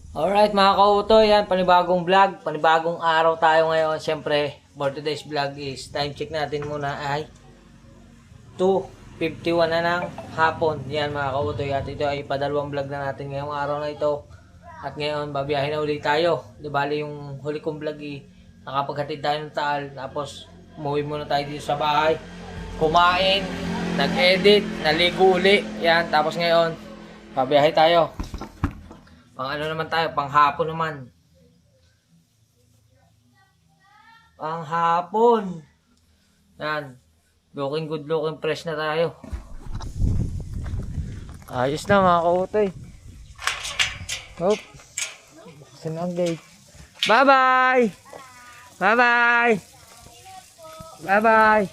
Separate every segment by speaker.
Speaker 1: Alright mga kauto, yan, panibagong vlog, panibagong araw tayo ngayon. Siyempre, for today's vlog is, time check natin muna ay 2:51 na ng hapon. Yan mga kauto, at ito ay padalawang vlog na natin ngayong araw na ito. At ngayon, babiyahin na ulit tayo. Di bali yung huli kong vlog nakapaghatid tayo ng Taal. Tapos, umuwi muna tayo dito sa bahay. Kumain, nag-edit, naligo uli. Yan, tapos ngayon, babiyahin tayo. Pang ano naman tayo, pang hapon naman. Pang hapon. Yan. Looking good, looking fresh na tayo. Ayos na mga kautoy. Hop. Buksan ang gate. Bye-bye! Bye-bye! Bye-bye!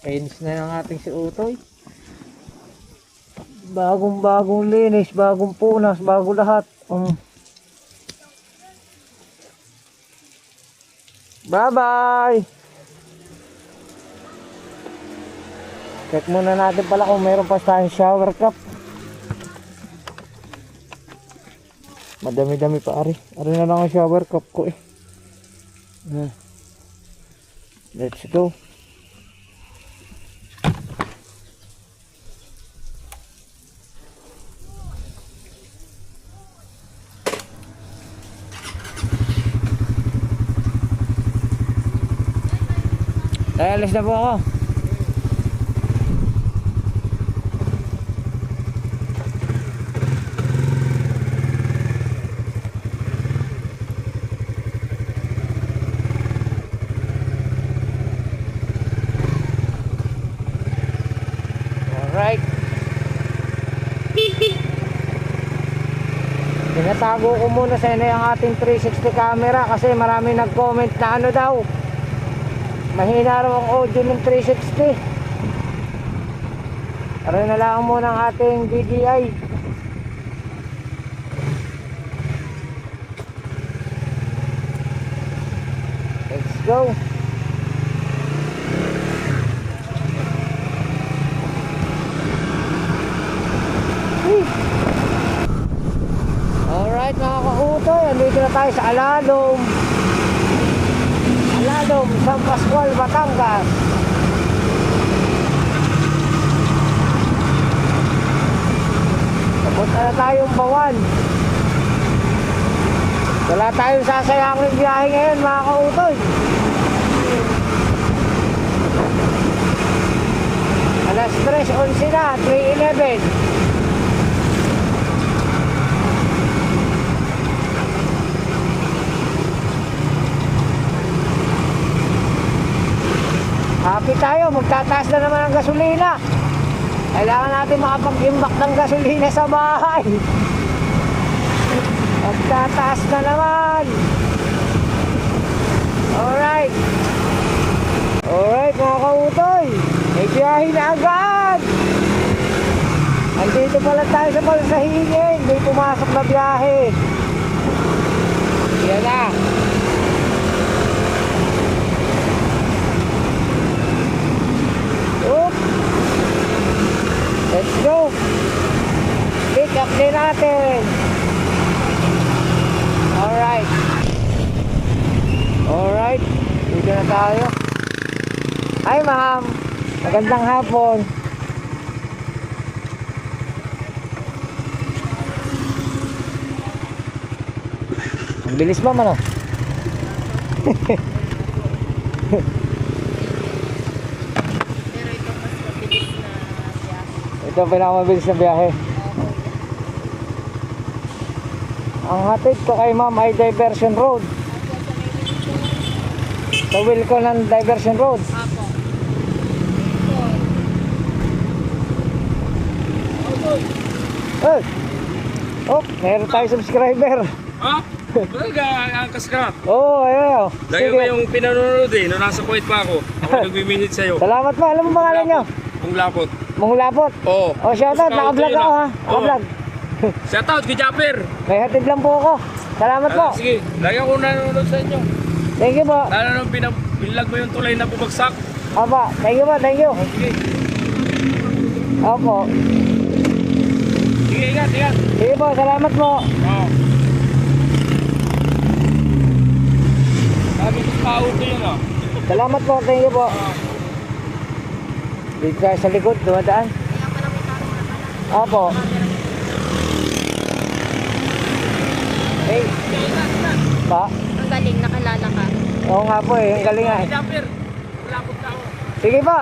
Speaker 1: Finish na ng ating si Utoy. Bagong linis, bagong punas, bago lahat. Bye-bye! Check muna natin pala kung mayroon pa tayong shower cup. Madami-dami pa, Ari. Ari na lang ang shower cup ko eh. Let's go. Alis na po ako. Alright. Tinatago ko muna sa inyo yung ating 360 camera kasi marami nag-comment na ano daw, mahina raw ang audio ng 360. Pero na lang muna ang ating DJI. Let's go. Alright mga kautoy, andito na tayo sa Alalom, San Pascual, Batangas. Papunta na tayong Bawan. Wala tayong sasayangin biyahe ngayon mga kautoy. Alas 3:11 na, 3:11. Happy tayo, magtataas na naman ang gasolina. Kailangan natin makapag-imbak ng gasolina sa bahay. Magtataas na naman. Alright. Alright mga kautoy, may biyahe na agad. Andito pala tayo sa Balsahingin. May pumasok na biyahe. Yan na. Let's go. Pick up din natin. Alright. Alright. Dito na tayo. Hi ma'am. Magandang hapon. Ang bilis ma'am ano? Ito ang pinakamabilis na biyahe. Ang hatid ko kay ma'am ay Diversion Road. Sa Wilco ng Diversion Road. Hey! Oh, meron tayo subscriber.
Speaker 2: Ha? Talaga, angkas ka.
Speaker 1: Oo, ayun.
Speaker 2: Lagi ko yung pinanonood nung nasa Kuwait pa ako. Ako nagmi-minute sa'yo.
Speaker 1: Salamat po. Alam mo pangalan nyo?
Speaker 2: Kung lapot.
Speaker 1: Mong Lapot.
Speaker 2: Oo.
Speaker 1: Oh, shoutout. Naka-vlog ako ha. Naka-vlog.
Speaker 2: Shoutout kay Japper.
Speaker 1: May hatid lang po ako. Salamat po.
Speaker 2: Sige, lagi ako nanonood sa inyo.
Speaker 1: Thank you po.
Speaker 2: Lalo nung binlag mo yung tulay na bubagsak.
Speaker 1: Opo. Thank you po. Thank you.
Speaker 2: Sige.
Speaker 1: Opo.
Speaker 2: Sige, ingat, ingat.
Speaker 1: Sige po. Salamat po.
Speaker 2: Oo.
Speaker 1: Salamat po, thank you po. Dito tayo sa likod, dumadaan. Opo. Hey. Pa?
Speaker 3: Ang galing, nakilala ka.
Speaker 1: Oo nga po eh, ang galing nga eh. Sige po.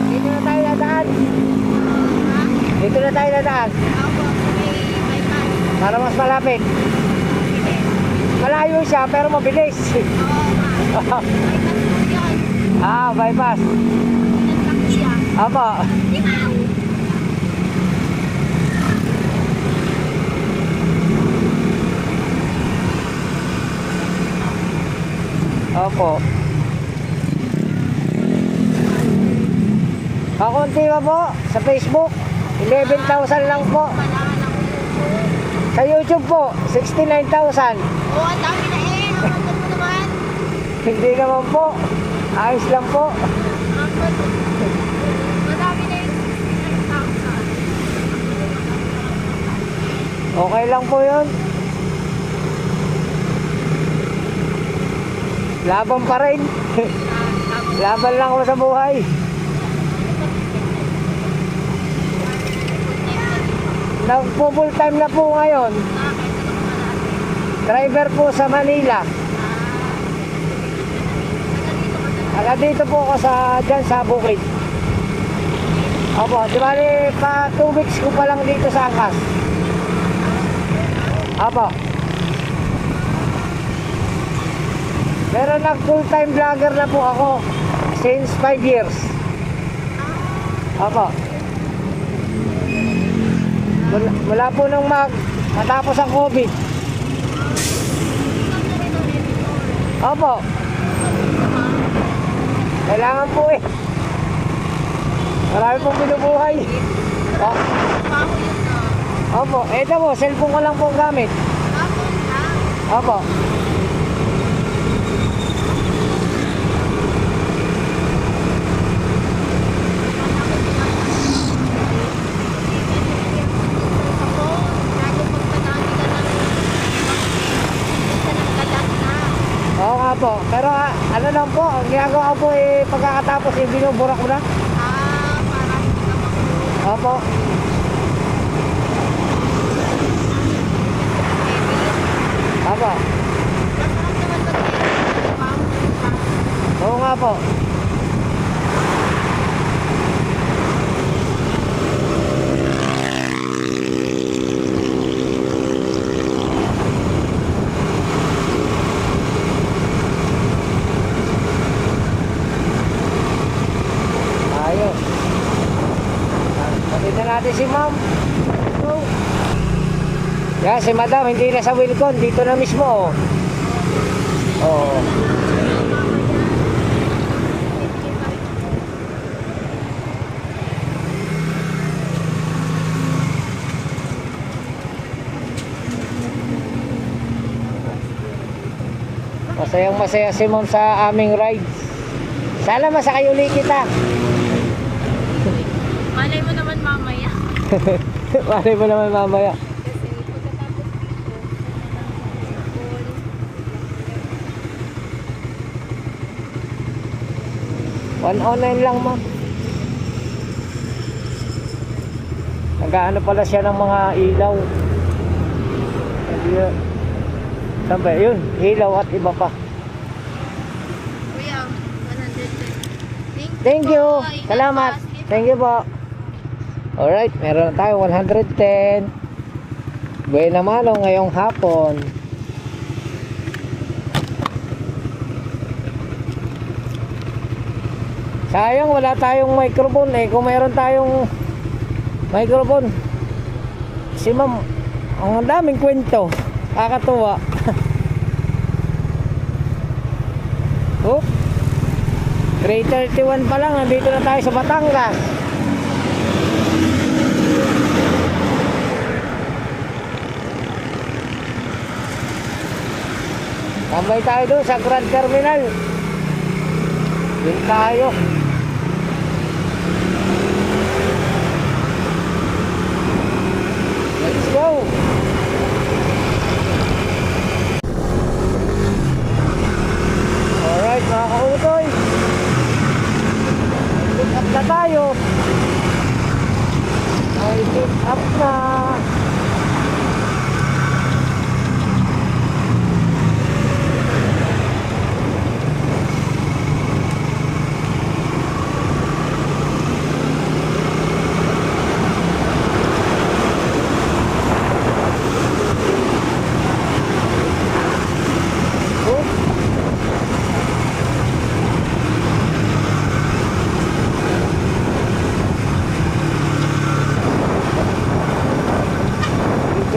Speaker 1: Dito na tayo dadaan. Dito na tayo dadaan.
Speaker 3: Ako, may pan.
Speaker 1: Para mas malapit. Malayo siya pero mabilis.
Speaker 3: Oo, ma. May pan po yun.
Speaker 1: Bypass.
Speaker 3: Nanlak siya.
Speaker 1: Apo.
Speaker 3: Dimaw!
Speaker 1: Opo. Kakunti pa po sa Facebook. 11,000 lang po.
Speaker 3: Kailangan ako YouTube.
Speaker 1: Sa YouTube po, 69,000.
Speaker 3: Oo, ang dami na eh. Ang ganda mo naman.
Speaker 1: Hindi naman po. Ayos lang po.
Speaker 3: Ang ganda. Madami na yung 69,000.
Speaker 1: Okay lang po yun. Laban pa rin. Laban lang ako sa buhay. Nagpo full time na po ngayon. Driver po sa Manila. Taga dito po ako dyan sa Bukid. Opo, di bali pa 2 weeks ko pa lang dito sa Angkas. Opo. Pero nag full time vlogger na po ako since 5 years. Opo. Mula po nung matapos ang COVID. Opo. Kailangan po eh. Marami pong binubuhay. Oh.
Speaker 3: Bago yun na.
Speaker 1: Opo. Ito po, cellphone ko lang po gamit.
Speaker 3: Bago lang.
Speaker 1: Opo. Oo nga po. Pero ano lang po, ang ginagawa ko po eh, pagkakatapos eh, binubura ko na.
Speaker 3: Para hindi ka makulong.
Speaker 1: Opo. Opo.
Speaker 3: Masarap naman kasi.
Speaker 1: Oo nga po. Ayos. Pakita natin si ma'am. Oh. Yan, si madam, hindi na sa Wilcon, dito na mismo. Oh. Oh. Masayang masaya si ma'am sa aming rides. Sana masakay uli kita.
Speaker 3: Malay mo naman mamaya.
Speaker 1: Malay mo naman mamaya.
Speaker 3: Kasi pagkatapos dito,
Speaker 1: $109 lang ma'am. Nag-ano pala siya ng mga ilaw. Saan ba? Yun, ilaw at iba pa.
Speaker 3: Kuya, 110.
Speaker 1: Thank you.
Speaker 3: po. Ingat
Speaker 1: Salamat.
Speaker 3: po.
Speaker 1: Thank you po. Alright, meron na tayo 110. Buena mano ngayong hapon. Sayang wala tayong microphone eh. Kung meron tayong microphone, si ma'am, ang daming kwento. Kakatuwa. Oh, 3:31 pa lang, nandito na tayo sa Batangas. Tambay tayo doon sa Grand Terminal. Doon tayo. go! Alright mga kautoy, pick up na tayo. Ay pick up na.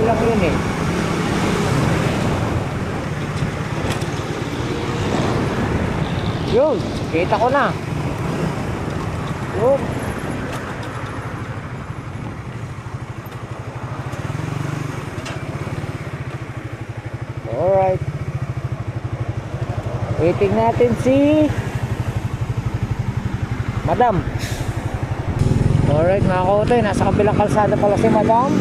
Speaker 1: Lang yun eh. Yun, kita ko na. Yun. Alright. Waiting natin si Madam. Alright mga kautoy, nasa kabilang kalsada pala si Madam.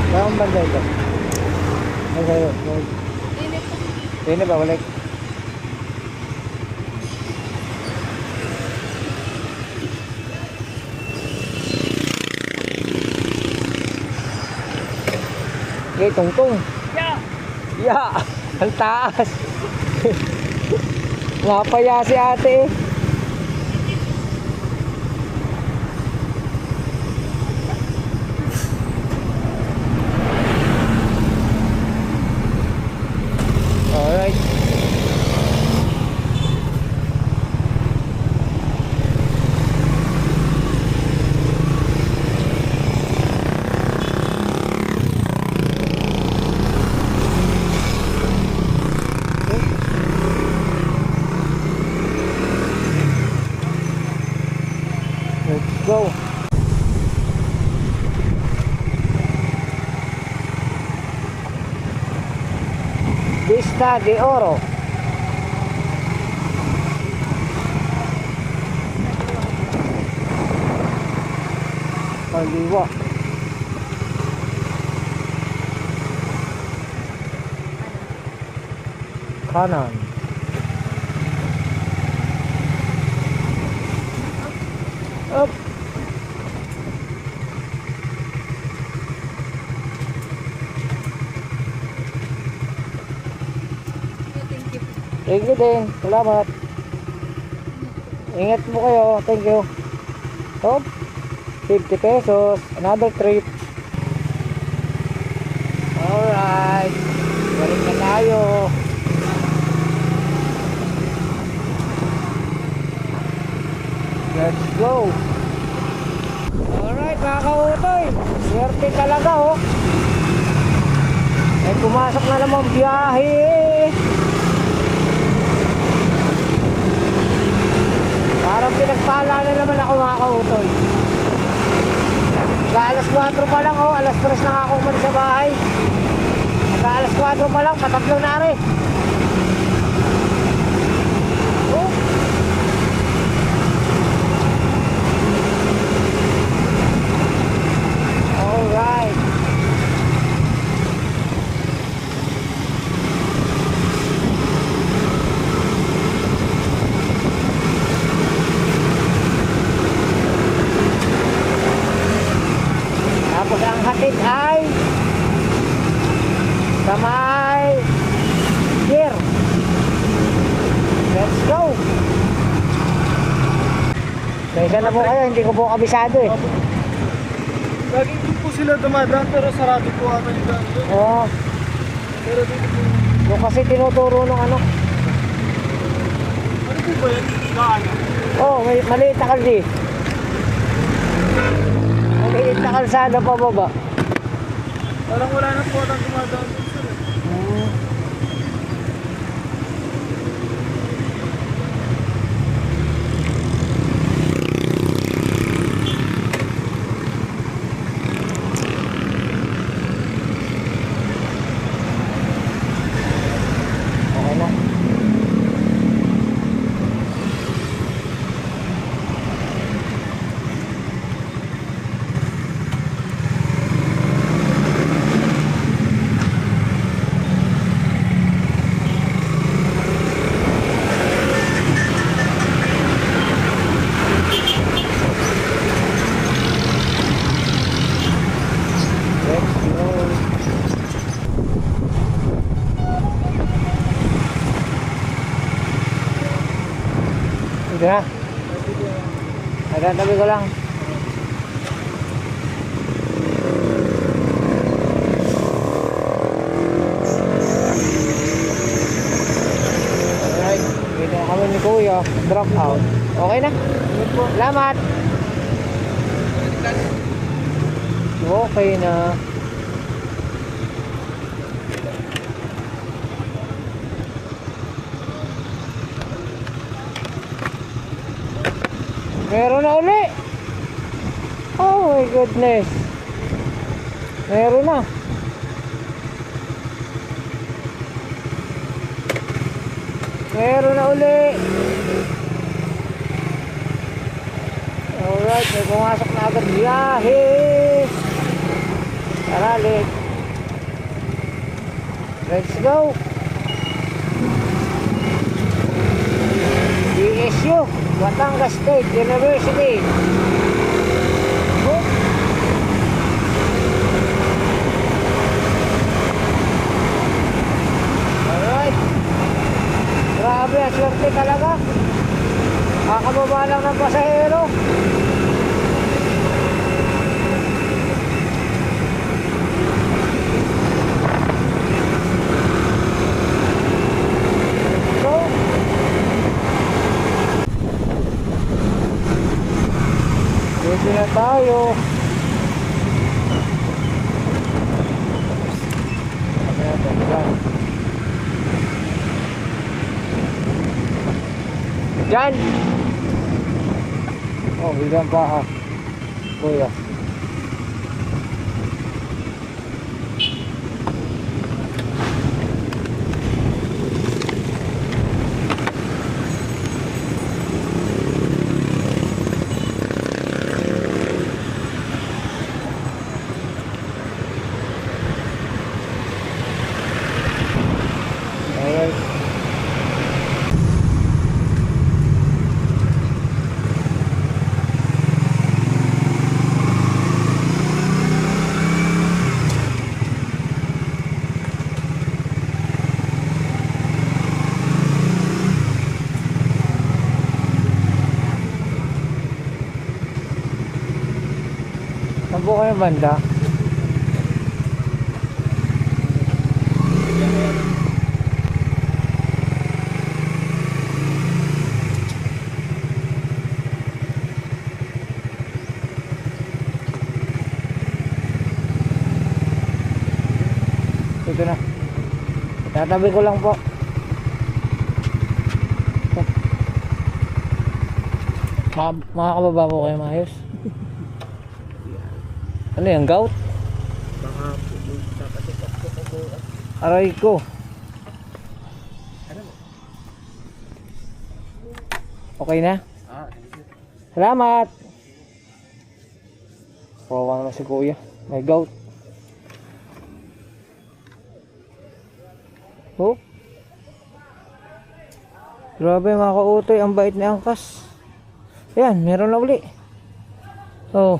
Speaker 1: Saan banda ito? Ay sa'yo. Sino ba? Wala. Okay, tungtong. Ya! Ang taas! Napaya si ate eh. Alright. Let's go. Vista de Oro. Kaliwa. Kanan. Up. Thank you din. Salamat. Ingat po kayo. Thank you. Top. 50 pesos. Another trip. Alright. Balik na tayo. Let's go. Alright mga kautoy. Swerte talaga oh. Ay pumasok na naman biyahe. Parang pinagpala na naman ako mga kautoy. Alas 4 pa lang oh, alas 3 na ako umalis sa bahay. Alas 4 pa lang, patatlo na rin. Oh. Alright. Tapos ang hatid ay sa may pier. Let's go.
Speaker 4: Kaya na po kayo, hindi ko po kabisado eh.
Speaker 5: Lagi din po sila dumadaan pero sarado po ata yung daan doon.
Speaker 4: Oo.
Speaker 5: Pero dito po,
Speaker 4: Yung kasi tinuturo ng ano.
Speaker 5: ano po ba yan? Kaano?
Speaker 4: Oh, may maliit na kaldi. Maliit na kalsada pa baba.
Speaker 5: Parang wala na po ata dumadaan doon sir.
Speaker 4: Okay na. Let's go. Ito na. Nagtatabi ko lang. Alright. Dito na kami ni Kuya. Drop out. Okay na. Salamat. Okay na. Meron na uli. Oh my goodness. Meron na. Meron na uli. Alright, may pumasok na agad biyahe. Tara, let's go. BSU, Batangas State University. Oh. Alright. Grabe, ang swerte talaga. Kakababa lang ng pasahero. So, dito na tayo. Diyan. Oh, bilang pa ha. Kuya. Alright. Saan po kayo banda? Ito na. Tatabi ko lang po. Makakababa po kayo maayos. Ano yung gout?
Speaker 5: Baka po, nakatipak po ako.
Speaker 4: Aray ko. Okay na? Salamat. Pawang na si Kuya. May gout. Oh. Grabe mga kautoy, ang bait ni Angkas. Ayan, meron na uli. Oh.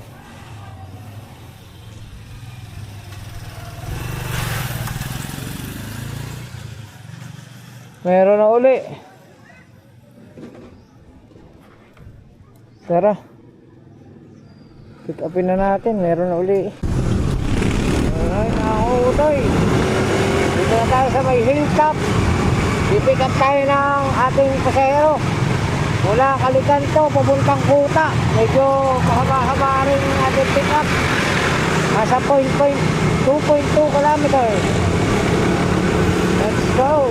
Speaker 4: Meron na uli. Tara. Pick upin na natin. Meron na uli. Ay, nakautoy. Dito na tayo sa may hilltop. Pipick up tayo ng ating pasahero. Mula Kalikanto, papuntang Kuta. Medyo mahaba-haba rin ang ating pick up. Nasa 2.2 kilometers. Let's go!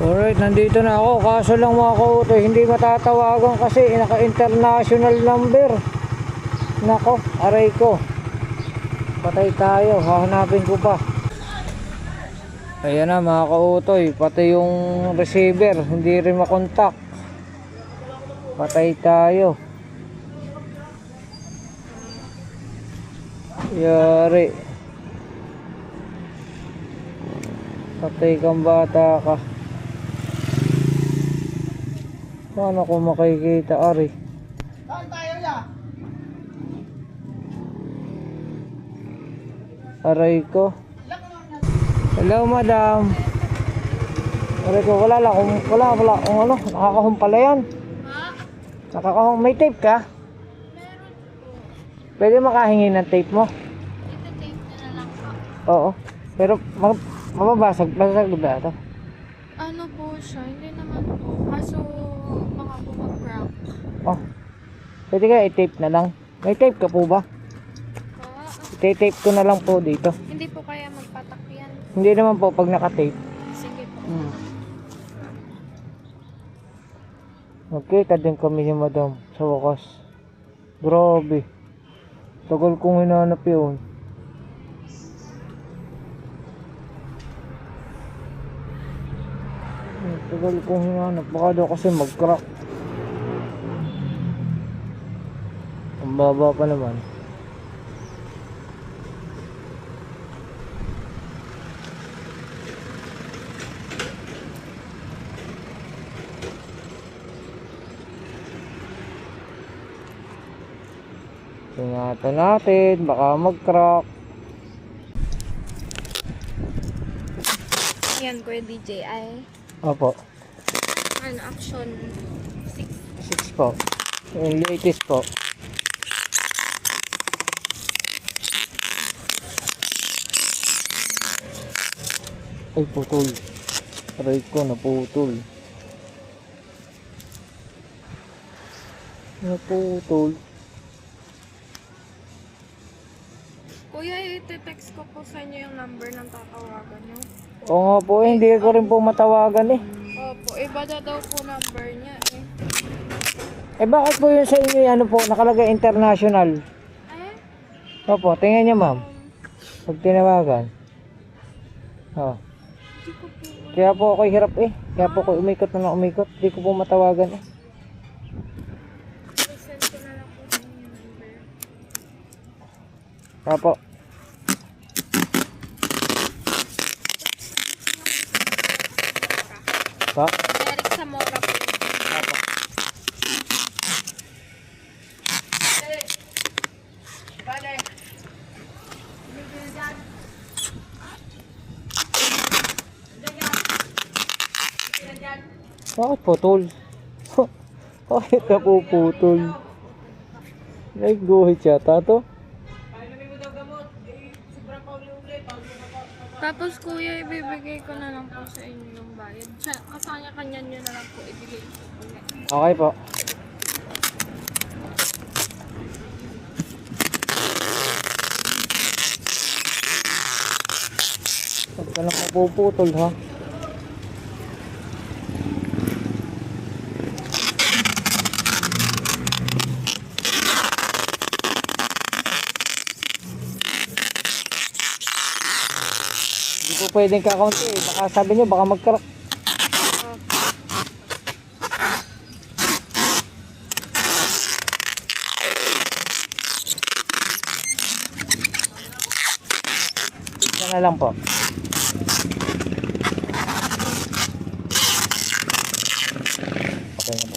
Speaker 4: Alright, nandito na ako. Kaso lang mga kautoy, hindi matatawagan kasi naka-international number. Nako, aray ko. Patay tayo, hahanapin ko pa. Ayan na mga kautoy, pati yung receiver hindi rin makontak. Patay tayo. Yari. Patay kang bata ka. Paano ko makikita, Ari? Aray ko. Hello, madam. Aray ko, wala kung ano, nakakahong pala yan. Nakakahong, may tape ka? Pwede makahingi ng tape mo?
Speaker 3: Ito-tape na lang po.
Speaker 4: Oo. Pero mababasag ba ito?
Speaker 3: Ano po siya? Hindi naman po. Kaso baka po mag-crack.
Speaker 4: Oh. Pwede ka i-tape na lang. May tape ka po ba? I-tape ko na lang po dito.
Speaker 3: Hindi po kaya magpatak yan.
Speaker 4: Hindi naman po pag naka-tape.
Speaker 3: Sige po.
Speaker 4: Magkita din kami ni madam sa wakas. Grabe. Tagal kong hinanap yun. Tagal kong hinanap. Baka daw kasi mag-crack. Ang baba pa naman. Ingatan natin, baka mag-crack.
Speaker 3: Yan ko yung DJI.
Speaker 4: Opo,
Speaker 3: Ano, Action 6.
Speaker 4: 6 po. Yung latest po. Ay, putol. Aray ko, naputol. Naputol.
Speaker 3: Kuya, iti-text ko po sa inyo yung number ng tatawagan nyo.
Speaker 4: Oo nga po, hindi ko rin po matawagan eh.
Speaker 3: Opo, iba na daw po number niya eh.
Speaker 4: Eh bakit po yun sa inyo, ano po, nakalagay international?
Speaker 3: Eh?
Speaker 4: Opo, tingnan nyo ma'am. Pag tinawagan. Oh.
Speaker 3: Hindi ko po.
Speaker 4: Kaya po ako hirap eh. Kaya po ako umikot na umikot. Hindi ko po matawagan eh.
Speaker 3: Send ko na lang po sa inyo yung number.
Speaker 4: Kaya po. Pa?
Speaker 3: Eric Zamora po.
Speaker 4: Opo. Bakit putol? Bakit napuputol? Nag-guhit yata to?
Speaker 3: Tapos kuya, ibibigay ko na lang po sa inyo yung bayad. Kasanya-kanya nyo na lang po ibigay ko.
Speaker 4: Okay po. Huwag ka lang mapuputol ha. Hindi po pwedeng kakaunti eh. Baka sabi nyo baka mag-crack. Isa na lang po. Okay na po.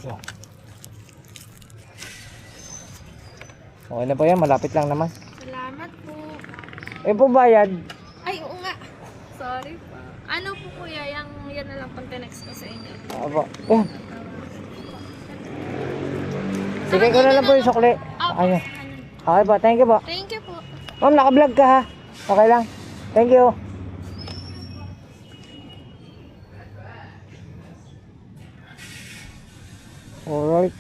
Speaker 4: Yeah. Okay na po yan, malapit lang naman.
Speaker 3: Salamat po.
Speaker 4: Eh po bayad.
Speaker 3: Ay, oo nga. Sorry po. Ano po kuya, yan na lang pang tinext ko sa inyo.
Speaker 4: Opo. Yan. Sige ko na lang po yung sukli.
Speaker 3: Opo,
Speaker 4: Ayun.
Speaker 3: sa kanya.
Speaker 4: Okay po, thank you po.
Speaker 3: Thank you po.
Speaker 4: Ma'am, naka-vlog ka ha? Okay lang. Thank you. Alright.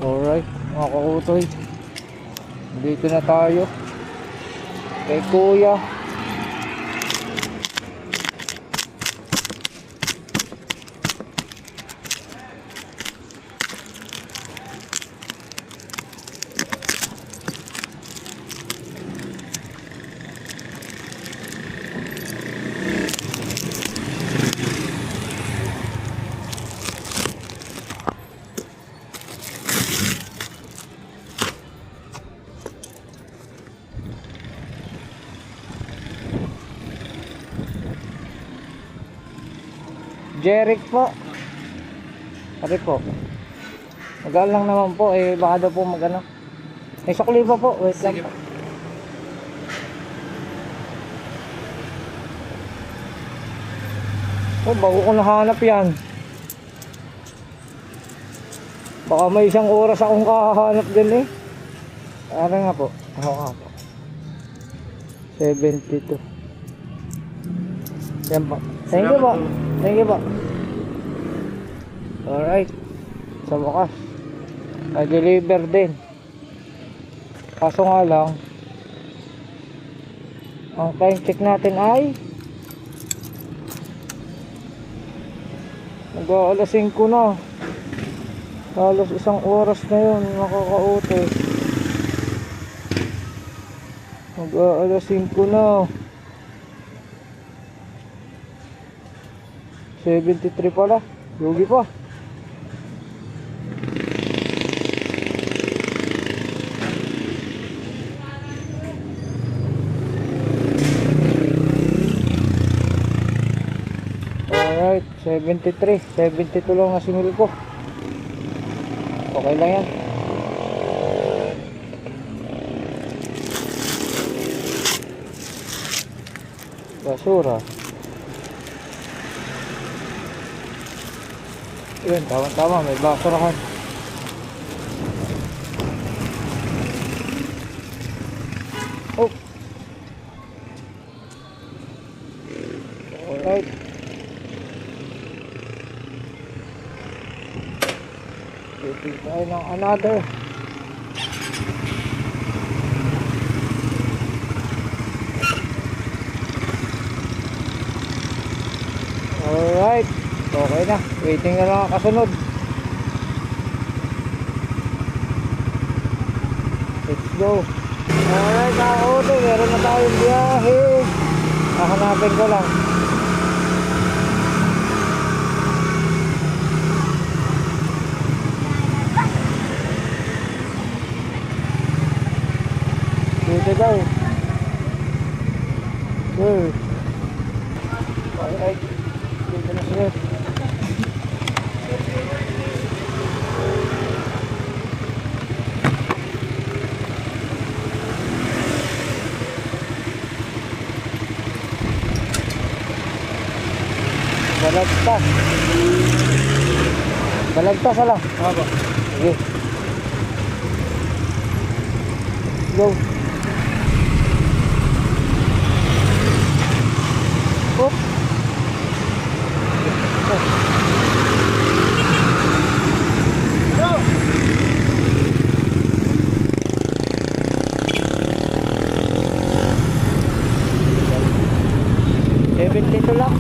Speaker 4: Alright, mga kakutoy. Dito na tayo. Kay Kuya. Jeric po. Pare po. Magaan lang naman po eh, baka daw po magano. May sukli pa po. Wait lang po. Oh, bago ko nahanap yan. Baka may isang oras akong kakahanap din eh. Ano nga po? Ako nga po. 72. Yan po. Thank you po. Thank you po. Alright. Sa wakas. Na-deliver din. Kaso nga lang, ang time check natin ay mag-aalas 5 na. Halos isang oras na yun, makakautos. Mag-aalas 5 na. 73 pala. Lugi pa. Alright, 73. 72 lang na sinul ko. Okay lang yan. Basura. Yun, tama-tama, may basurahan. Oh. Alright. Pipig tayo ng another. Alright. Okay na. Waiting na lang ang kasunod. Let's go. Alright mga kauto. Meron na tayong biyahe. Hahanapin ko lang. Dito daw. Sir. Alright. Dito na sir. Balagtas. Balagtas lang.
Speaker 2: Opo.
Speaker 4: Sige. Go. Up. Go. 72 lang.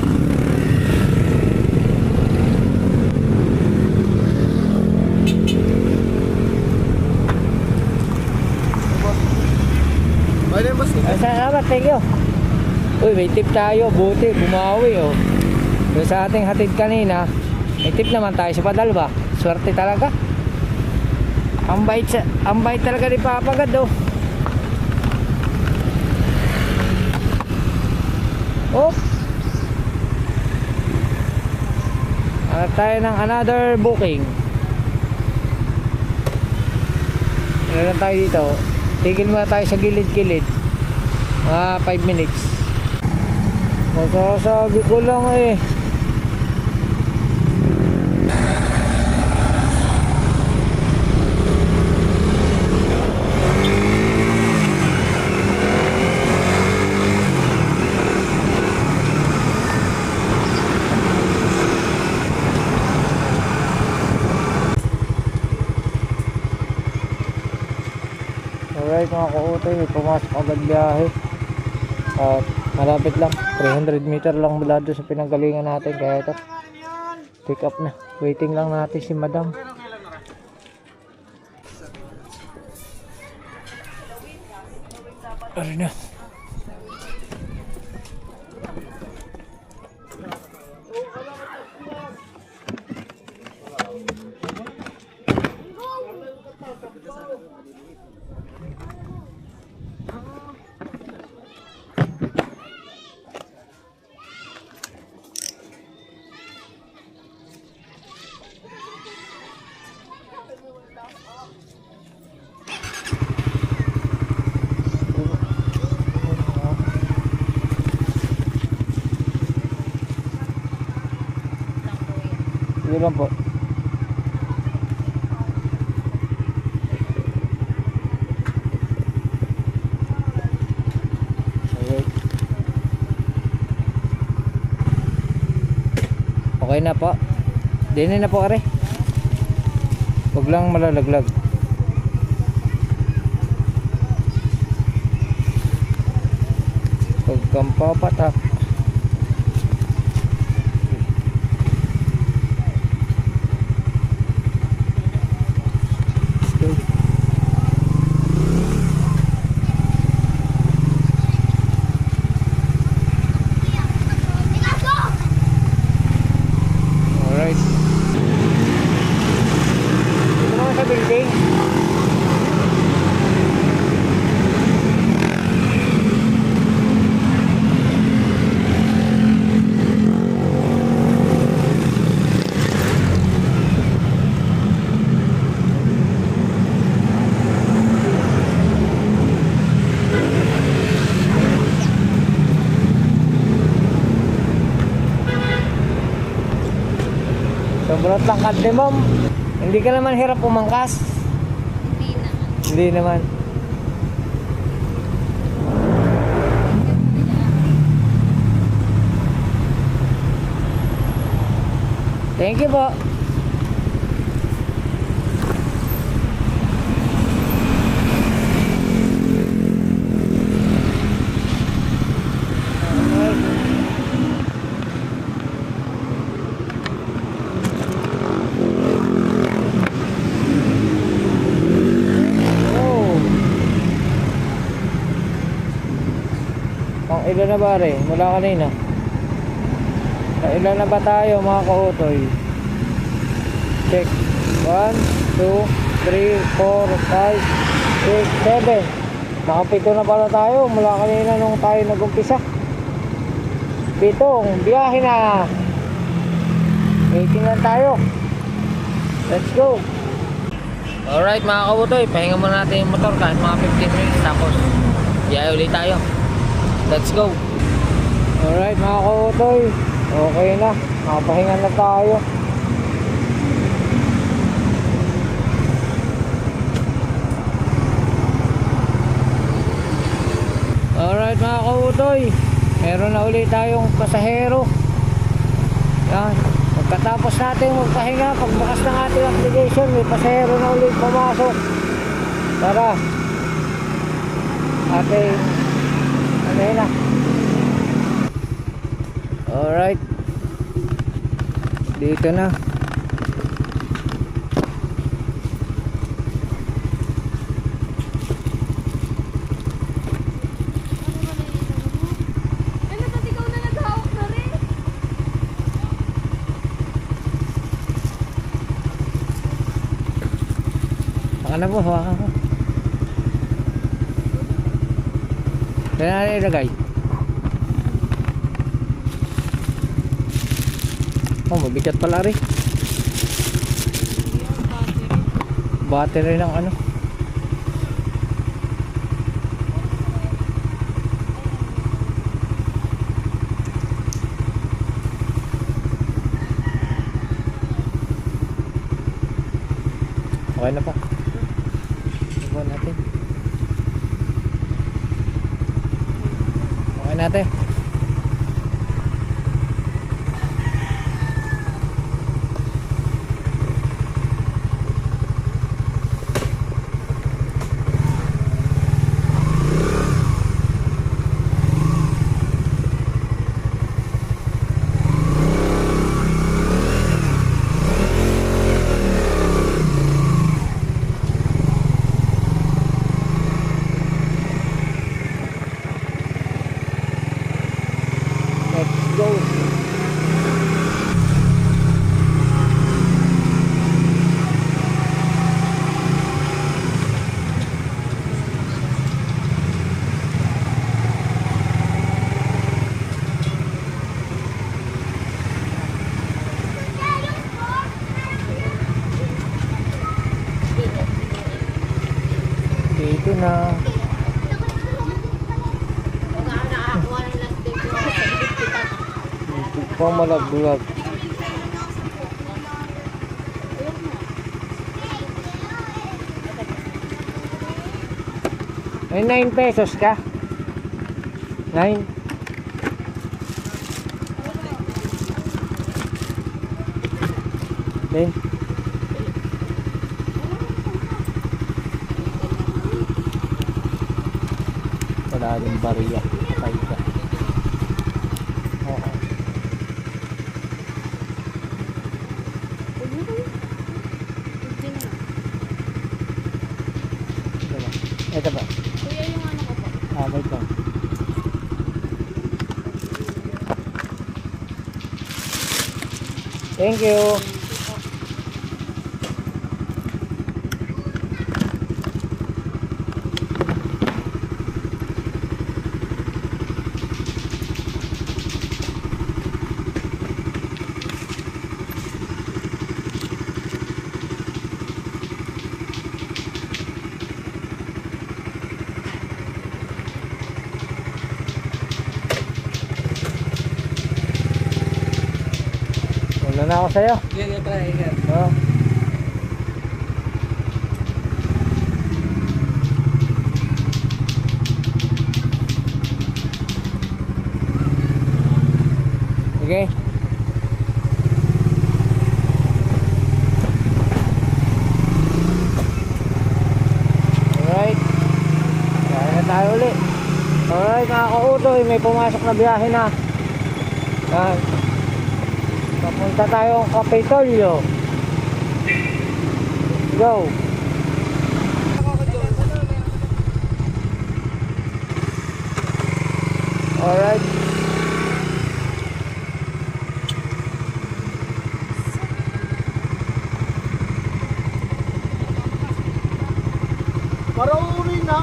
Speaker 4: Salamat, thank you. Uy, may tip tayo. Buti, bumawi oh. Doon sa ating hatid kanina, may tip naman tayo sa Padalba. Swerte talaga. Ang bait talaga ni Papagad oh. Oh. Hanap tayo ng another booking. Ano lang tayo dito? Tigil muna tayo sa gilid-gilid. Mga 5 minutes. Masasabi ko lang eh. Alright mga kautoy, pumasok agad biyahe. At malapit lang, 300 meter lang mula doon sa pinanggalingan natin. Kaya ito, pick up na. Waiting lang natin si madam. Ano na? Sige lang po. Okay. Okay na po. Dinin na po are. Huwag lang malalaglag. Huwag kang papatak. Alright. Ito naman sa building. Sobrang tangkad ni ma'am. Hindi ka naman hirap umangkas.
Speaker 3: Hindi naman.
Speaker 4: Hindi naman. Thank you po. Pang ilan na ba rin? Mula kanina. Ilan na ba tayo mga kautoy? Check. 1, 2, 3, 4, 5, 6, 7. Nakapito na pala tayo mula kanina nung tayo nag-umpisa. 7, biyahe na. Waiting lang tayo. Let's go.
Speaker 1: Alright mga kautoy, pahinga muna natin yung motor kahit mga 15 minutes tapos biyahe ulit tayo. Let's go.
Speaker 4: Alright mga kautoy, okay na. Nakapahinga na tayo. Alright mga kautoy, meron na ulit tayong pasahero. Yan. Pagkatapos natin magpahinga, pagbukas ng ating application, may pasahero na ulit pumasok. Tara. Ating ano yun na. Alright. Dito na.
Speaker 3: Ano ba't ikaw na naghawak na rin?
Speaker 4: Baka na po, hawakan ko. Kaya na ilagay. Oh, mabigat pala rin. Battery ng ano. Okay na po. Ibuan natin. Okay natin. Let's go. Dito na. Dito pa malaglag. May 9 pesos ka? 9? Then? Wala rin bariya. Patay ka. Oo. Ito ba? Ito ba?
Speaker 3: Kuya, yung ano ko po.
Speaker 4: Wait lang. Thank you. Wala na ako sa'yo.
Speaker 1: Sige, try. Ingat.
Speaker 4: Oh. Sige. Alright. Kaya na tayo ulit. Alright mga kautoy, may pumasok na biyahe na. Yan. Papunta tayo sa Kapitolyo. Go. Alright.
Speaker 5: Para uuwi na.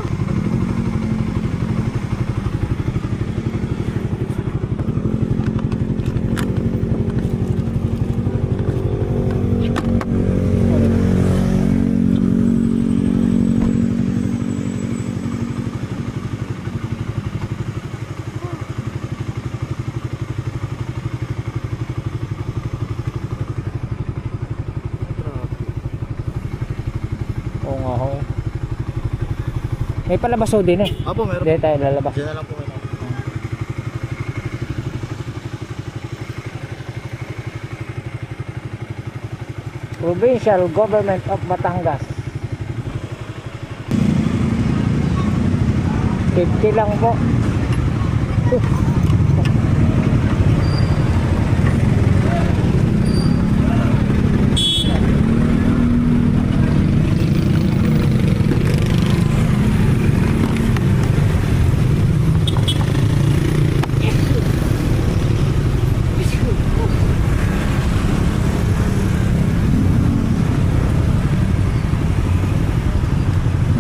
Speaker 4: Oo nga ho. May palabaso din eh.
Speaker 5: Apo, meron.
Speaker 4: Hindi tayo lalabas.
Speaker 5: Diyan na lang po kayo.
Speaker 4: Provincial Government of Batangas. 50 lang po.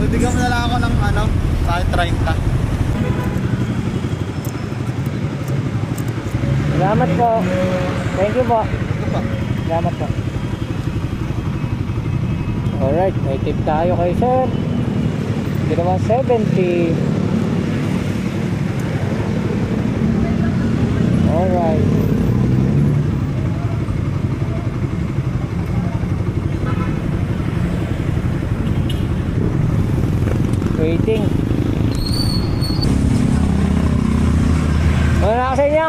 Speaker 5: Bibigyan mo na lang ako ng ano, kahit 30.
Speaker 4: Salamat po. Thank you po.
Speaker 5: Ito pa.
Speaker 4: Salamat po. Alright, may tip tayo kay sir. Ginawa 70. Alright. Waiting. Wala na ako sa inyo.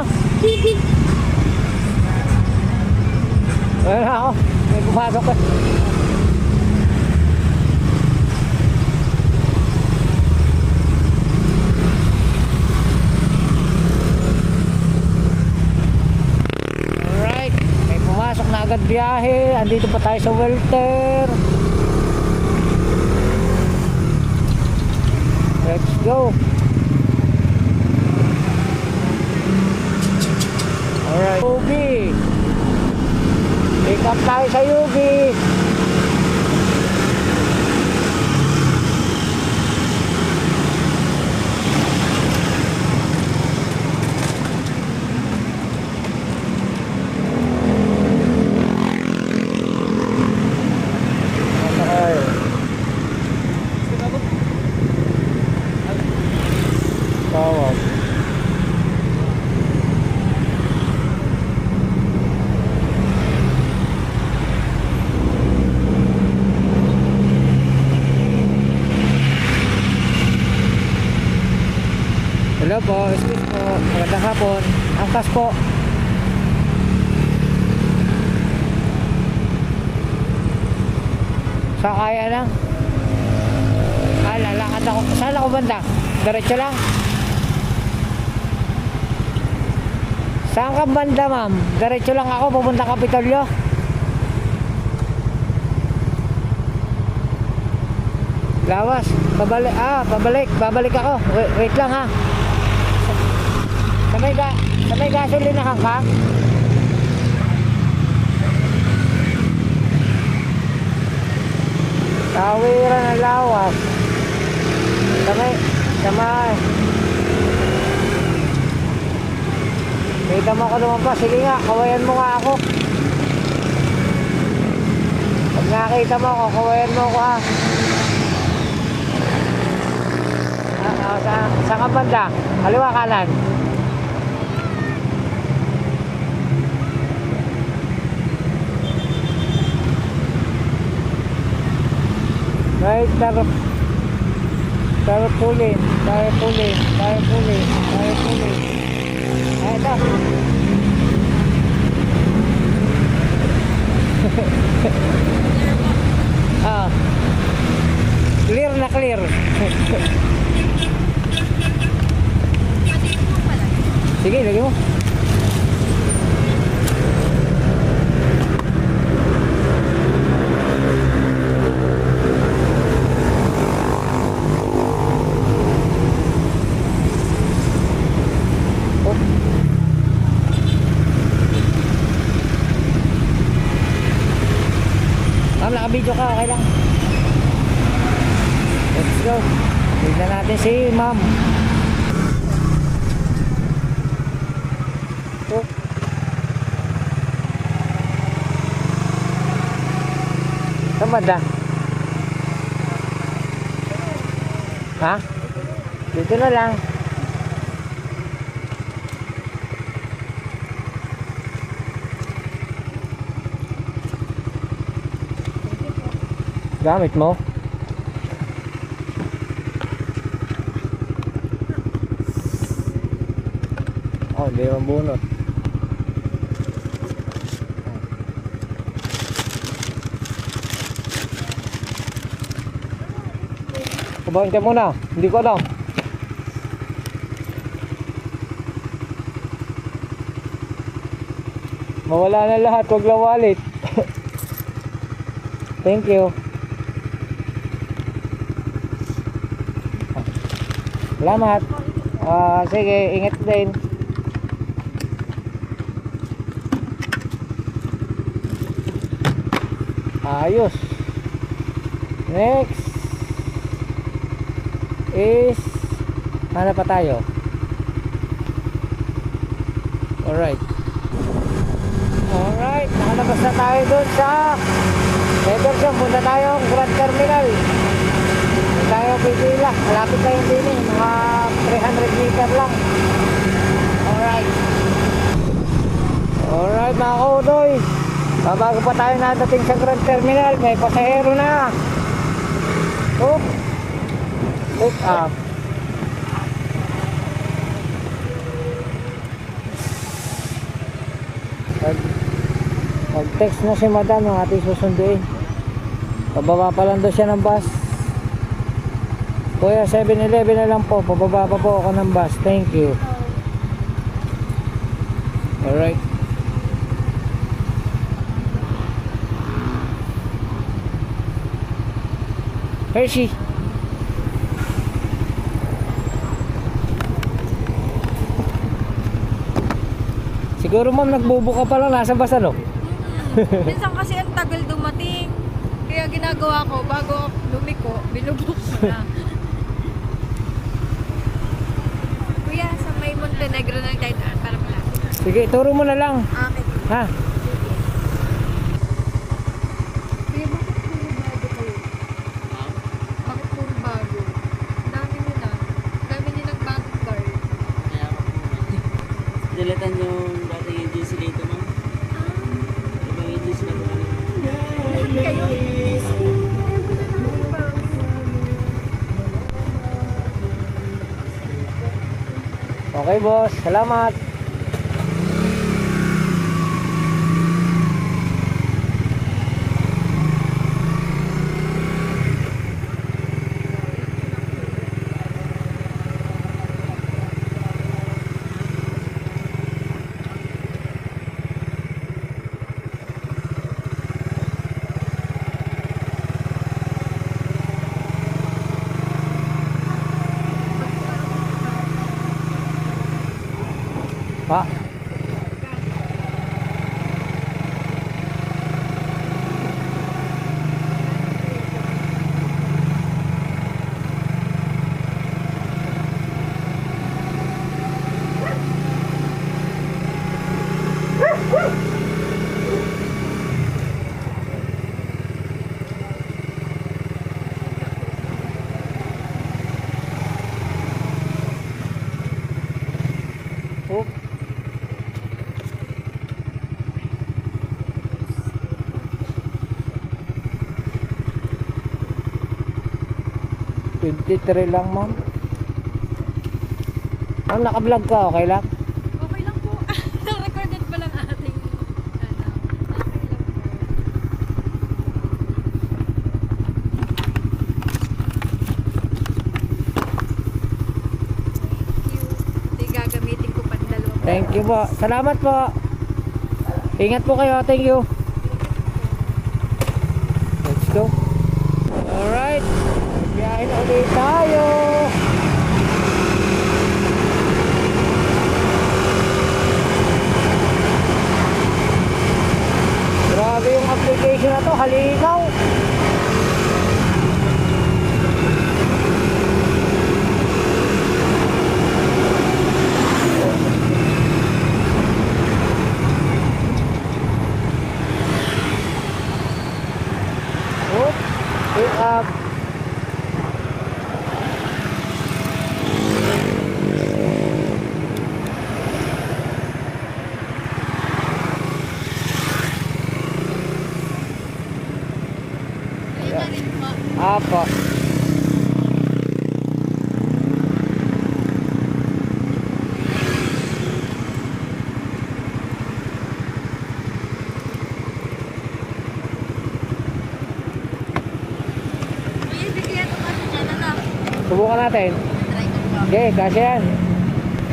Speaker 4: Wala na ako. May pumasok ko. Alright. May pumasok na agad biyahe. Andito pa tayo sa welter. Let's go. Alright. Yubi. Pick up tayo sa Yubi. Tawag. Hello po, excuse po. Magandang hapon. Angkas po. Sa kaya lang. Lalakad ako. Saan ako banda? Diretso lang. Saan ka banda, ma'am? Diretso lang ako, pupunta Kapitolyo. Lawas, pabalik. Babalik ako. Wait lang ha. Sa may gasolinahan ka? Tawiran ng Lawas. Sa may. Kita mo ako naman pa. Sige nga, kawayan mo nga ako. Pag nakita mo ako, kawayan mo ako ha. Saan ka banda? Kaliwa, kanan? Right, tarpulin. Ay, ito. Clear na clear. Sige, lagi mo. Ma'am, naka-video ka, okay lang. Let's go. Tignan natin si ma'am. Oh. Saan banda? Ha? Dito na lang. Gamit mo? Oh, hindi naman bunot. Kubahin ka muna. Hindi ko alam. Mawala na lahat. Huwag lang wallet. Thank you. Salamat. Sige, ingat din. Ayos. Next is ano pa tayo? Alright, nakalabas na tayo doon sa Everson. Punta tayong Grand Terminal. Tayo pipila, malapit tayo din eh, mga 300 meter lang. Alright mga kaudoy, bago pa tayo nadating sa Grand Terminal, may pasahero na. Oh, Pick up. Mag-text na si madam ng ating susunduin. Pababa pa lang daw siya ng bus. Kuya, 7-Eleven na lang po. Pababa pa po ako ng bus. Thank you. Alright. Hershey. Siguro ma'am, nagbubuka pa lang. Nasa bus ano?
Speaker 3: Minsan kasi ang tagal dumating. Kaya ginagawa ko, bago lumiko, binubuk ko na. Kuya, sa may Montenegro na tayo para malapit.
Speaker 4: Sige, turo mo na lang.
Speaker 3: Okay.
Speaker 4: Ha?
Speaker 3: Kuya, bakit puro bago kayo? Bakit puro bago? Dami nila. Dami nilang bagong car.
Speaker 6: Dilitan yung dating agency dito, ma'am. Ibang agency na po.
Speaker 3: Kayo?
Speaker 4: Okay, boss. Salamat. Pa. Oh. $53 lang, ma'am. Ma'am, naka-vlog ka, okay lang?
Speaker 3: Okay lang po. Na-recorded pa lang ating okay lang po. Thank you. Ito yung gagamitin ko pang dalawang.
Speaker 4: Thank you po. Salamat po. Ingat po kayo. Thank you. Let's go. Alright. Biyahe na ulit tayo. Grabe yung application na to. Halinaw. Oh, pick up. Apa?
Speaker 3: Kuya, bigyan ko kasi dyan na.
Speaker 4: Subukan natin.
Speaker 3: Try ko po.
Speaker 4: Okay, kasi yan.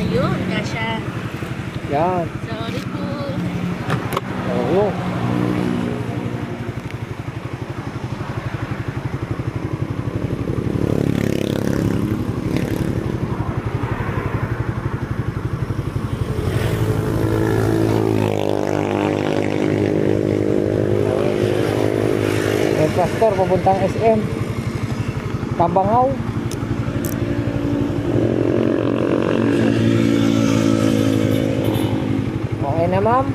Speaker 3: Ayun, kasha.
Speaker 4: Yan.
Speaker 3: Sorry po.
Speaker 4: Oo. Pastor papuntang SM Tabangaw. Okay na, ma'am.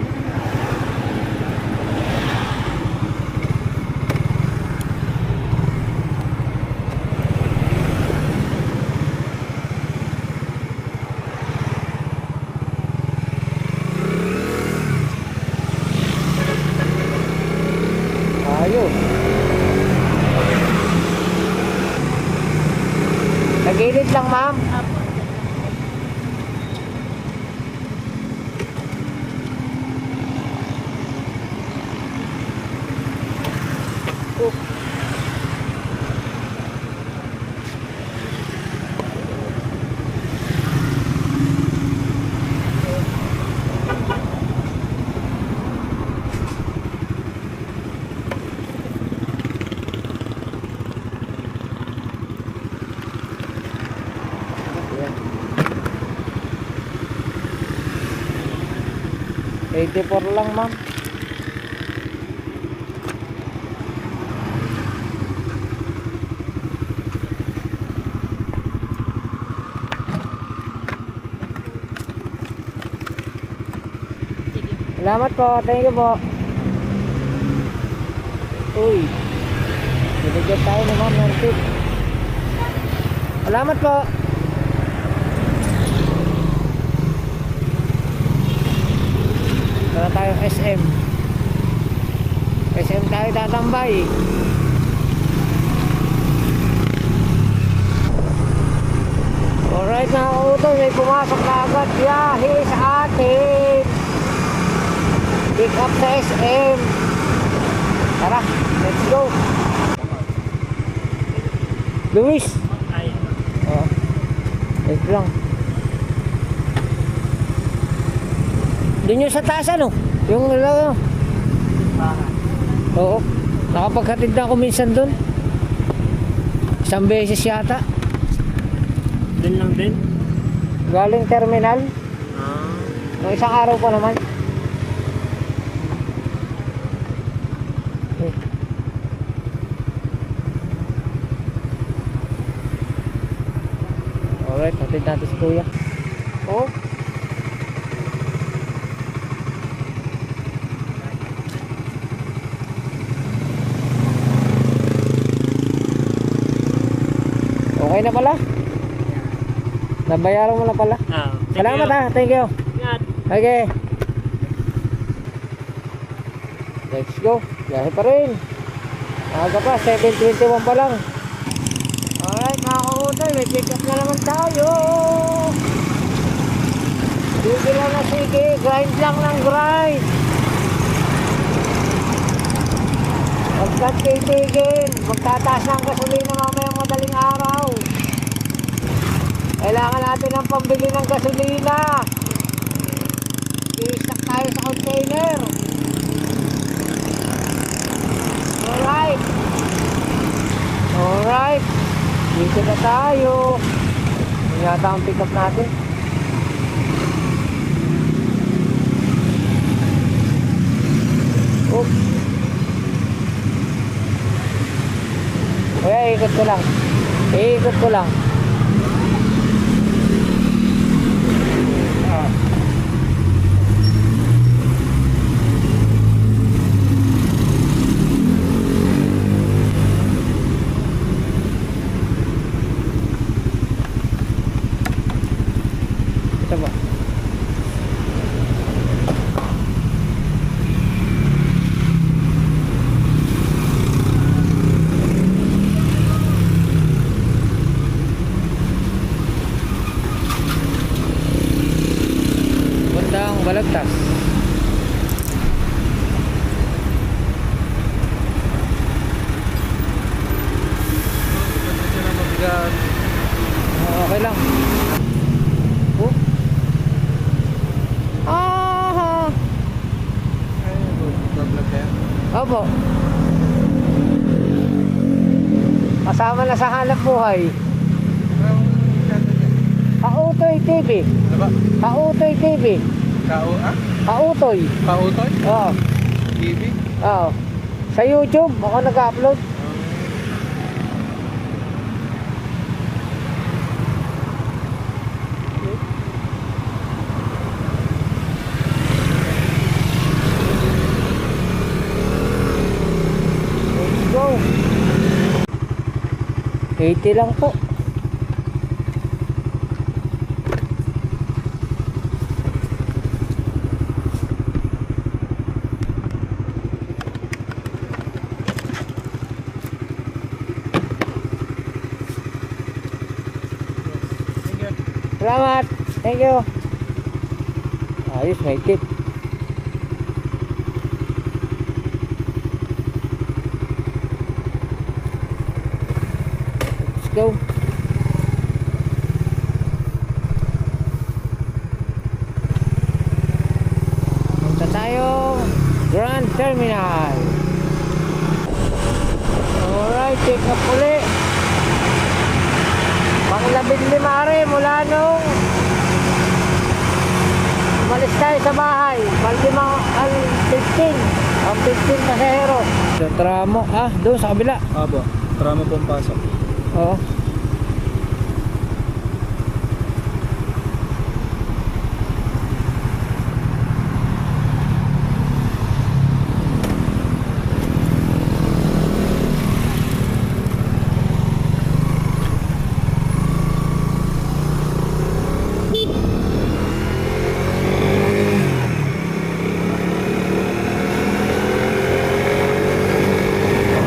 Speaker 4: Ayos. 84 lang, ma'am. Salamat po. Thank you po. Uy. Binigyan tayo ni ma'am ng tip. Salamat po. Tara tayo SM. SM tayo tatambay. Alright mga kautoy, may pumasok na agad biyahe sa atin. Pick up sa SM. Tara, let's go. Luis. Oh. Wait lang. Doon yung sa taas ano? Yung oo. Nakapaghatid na ako minsan doon. Isang beses yata.
Speaker 5: Din lang din?
Speaker 4: Galing terminal. Nung isang araw pa naman. Alright, hatid natin si kuya. Oh. Okay na pala? Nabayaran mo na pala? Salamat ha, thank you. Okay. Let's go. Biyahe pa rin. Aga pa, 7:21 pa lang. Alright mga kautoy, may pick up na naman tayo. Sige lang na sige, grind lang ng grind. Pagkat titigil, magtataas ng gasolina mamaya madaling araw. Kailangan natin ng pambili ng gasolina. I-stack tayo sa container. Alright. Alright. Dito na tayo. Yan yata ang pick up natin. Oops. Kaya ikot ko lang. Ikot ko lang. Ito ba? Bandang Balagtas. Okay lang. Oh. Ah. Opo. Kasama na sa hanap buhay. Kautoy TV. Kautoy TV. Kautoy.
Speaker 5: Pautoy?
Speaker 4: Oo.
Speaker 5: TV?
Speaker 4: Oo. Sa YouTube ako nag-upload. Let's go. 80 lang po. Salamat. Thank you. Ayos, may tip. Let's go. Punta tayo Grand Terminal. Alright, pick up ulit. Pang 15 mula nung Umalis tayo sa bahay. Al 15. Ang 15 pasahero. Yung tramo. Doon sa kabila.
Speaker 5: Aba, tramo pong pasok.
Speaker 4: Oo.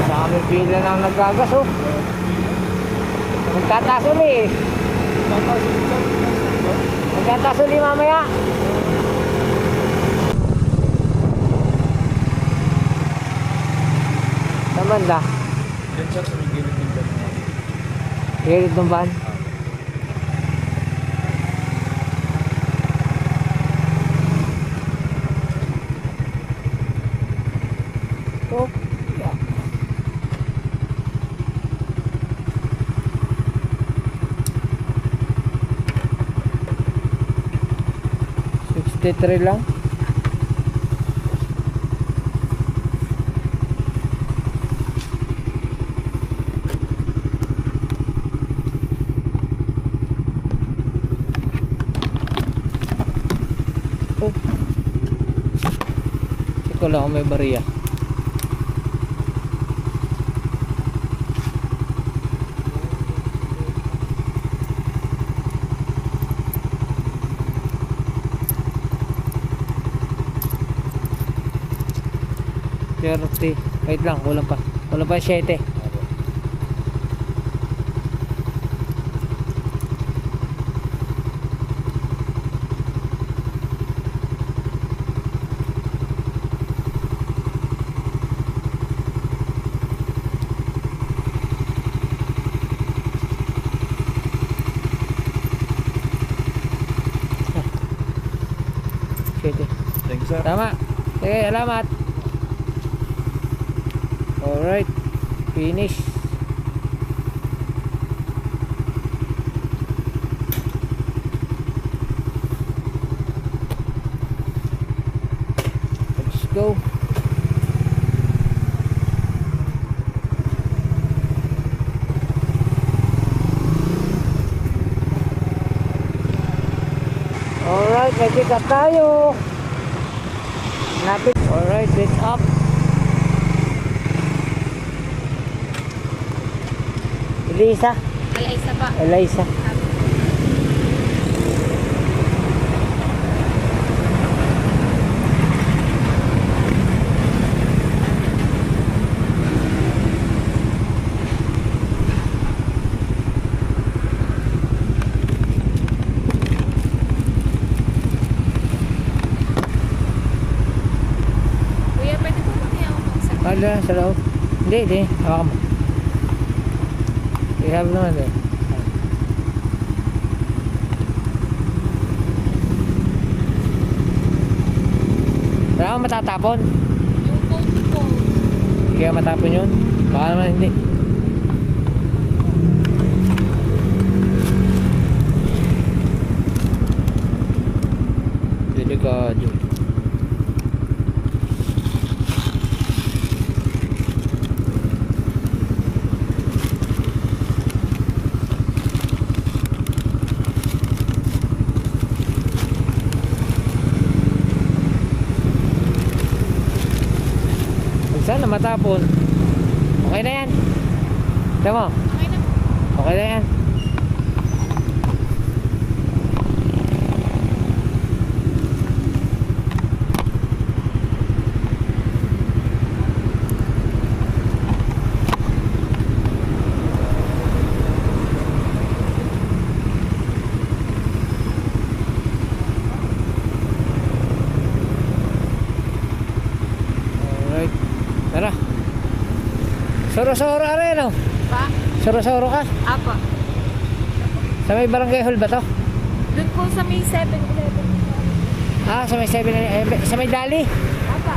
Speaker 4: Sa aming pila lang naggagas, oh. Magtataas uli eh. Magtataas uli mamaya. Saan banda?
Speaker 5: Yan sir, sa may gilid ng dyan.
Speaker 4: Gilid ng van. Oh, yeah. $63 lang. Oh. Check ko lang kung may bariya. Wait lang, kulang pa. Kulang pa 7.
Speaker 5: Thank you sir.
Speaker 4: Tama. Sige, salamat. Alright. Finish. Let's go. Alright, may pick up tayo. Lapit. Alright, it's up. Elisa.
Speaker 3: Eliza pa.
Speaker 4: Elisa.
Speaker 3: Kuya, pwede po makiyaw mo sa
Speaker 4: Ano sa loob? Hindi. Hawakan mo. We have naman eh. Wala kang matatapon.
Speaker 3: yung coat ko.
Speaker 4: Hindi kaya matapon yun. Baka naman hindi. Delikado. Sana matapon. Okay na yan. Tama mo?
Speaker 3: Okay na.
Speaker 4: Okay na yan. Alright. Tara. Soro-soro rin, no?
Speaker 3: Pa?
Speaker 4: Soro-soro ka?
Speaker 3: Apa.
Speaker 4: Sa may barangay hall ba to?
Speaker 3: Doon po sa may 7-Eleven.
Speaker 4: Sa may 7, sa may dali?
Speaker 3: Apa.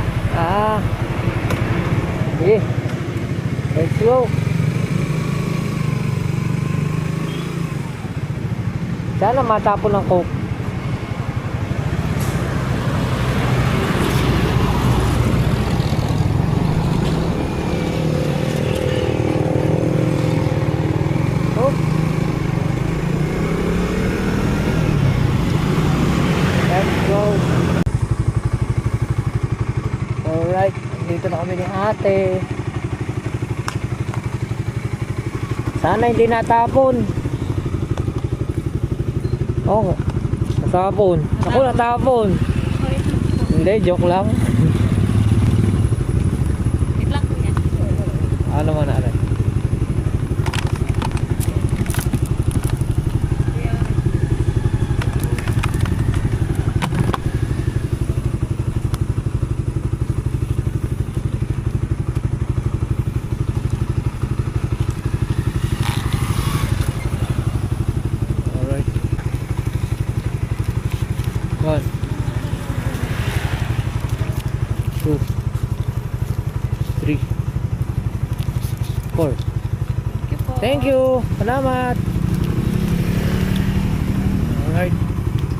Speaker 4: Sige. Let's go. Sana matapon ng coke. Alright, dito na kami ni ate. Sana hindi natapon. Oo, natapon. Ako natapon. Hindi, joke lang.
Speaker 3: Wait lang kuya.
Speaker 4: Ano man na Alright. 1 2 3 4. Thank you. Salamat. Alright.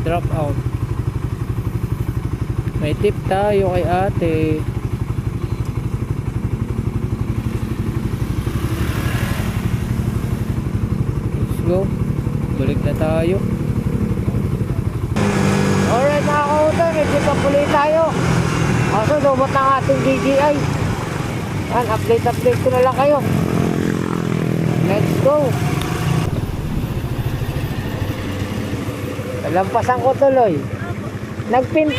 Speaker 4: Drop out. May tip tayo kay ate. Let's go. Balik na tayo. Alright mga kautan, medyo kapuli tayo. Kaso lumot ng ating DJI. Yan, update ko na lang kayo. Let's go. Nalampasan ko tuloy. Nagpin